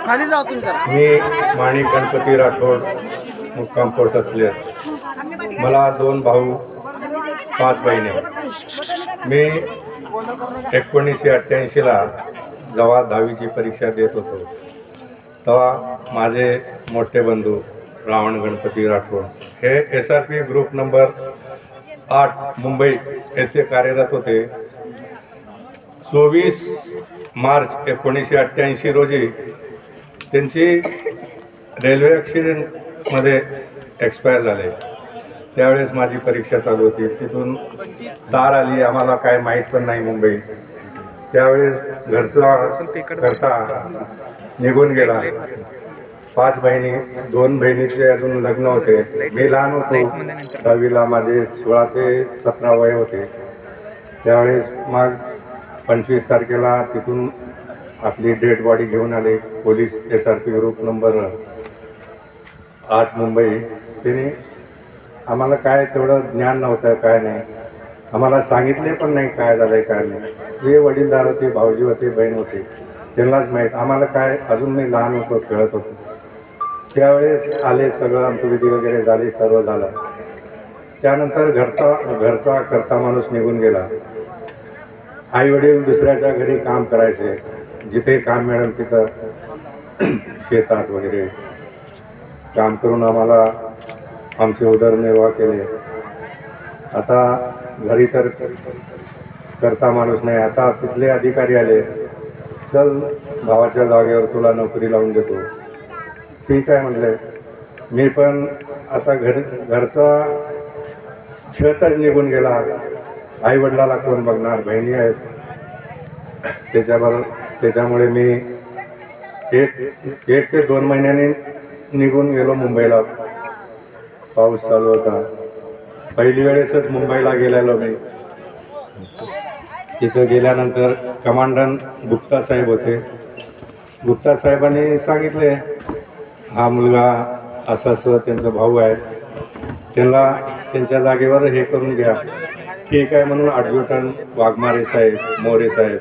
खाली जाऊ तुम्ही जरा. मी माणिक गणपती राठोड, मुक्काम पोर्ट असले. मला 2 भाऊ 5 बहिणी. मी 1988ला जेव्हा 10वीची परीक्षा देत होतो तेव्हा माझे मोठे बंधू रावण गणपती राठोड हे SRP ग्रुप नंबर 8 मुंबई येथे कार्यरत होते. 24 मार्च 1988 रोजी त्यांची रेल्वे ॲक्सिडेंटमध्ये एक्सपायर झाले. त्यावेळेस माझी परीक्षा चालू होती. तिथून तार आली, आम्हाला काय माहीत पण नाही मुंबई. त्यावेळेस घरचा निघून गेला. 5 बहिणी, 2 बहिणीचे अजून लग्न होते. मी लहान होतो, 10वीला माझे 16 ते 17 वय होते. त्यावेळेस मग 25 तारखेला तिथून आपली डेड बॉडी घेऊन आले police SRP group number 8 Mumbai. त्यांनी आम्हाला काय तेवढं ज्ञान नव्हतं, काय नाही, आम्हाला सांगितले पण नाही काय झालं आहे काय नाही. जे वडीलधार होते, भाऊजी होते, बहीण होते, त्यांनाच माहीत. आम्हाला काय, अजून मी लहान होतो, खेळत होतो. त्यावेळेस आले, सगळं आमची विधी वगैरे झाली, सर्व झालं. त्यानंतर घरचा करता माणूस निघून गेला. आईवडील दुसऱ्याच्या घरी काम करायचे, जिथे काम मिळेल तिथं शेतात वगैरे काम करून आम्हाला आमचे उदरनिर्वाह केले. आता घरी तर करता माणूस नाही. आता तिथले अधिकारी आले, चल भावाच्या जागेवर तुला नोकरी लावून देतो. ठीक आहे म्हटले. मी पण आता घरचा छतच निघून गेला. आईवडिलाला कोण बघणार, बहिणी आहेत. त्याच्यामुळे मी एक ते 2 महिन्यांनी निघून गेलो मुंबईला. पाऊस चालू होता. पहिली वेळेसच मुंबईला गेलेलो मी. तिथं गेल्यानंतर कमांडंट गुप्ता साहेब होते. गुप्ता साहेबांनी सांगितले, हा मुलगा असं असं त्यांचा भाऊ आहे, त्यांना त्यांच्या जागेवर हे करून घ्या. ठीक आहे म्हणून ॲडव्होकेट वाघमारे साहेब, मोरे साहेब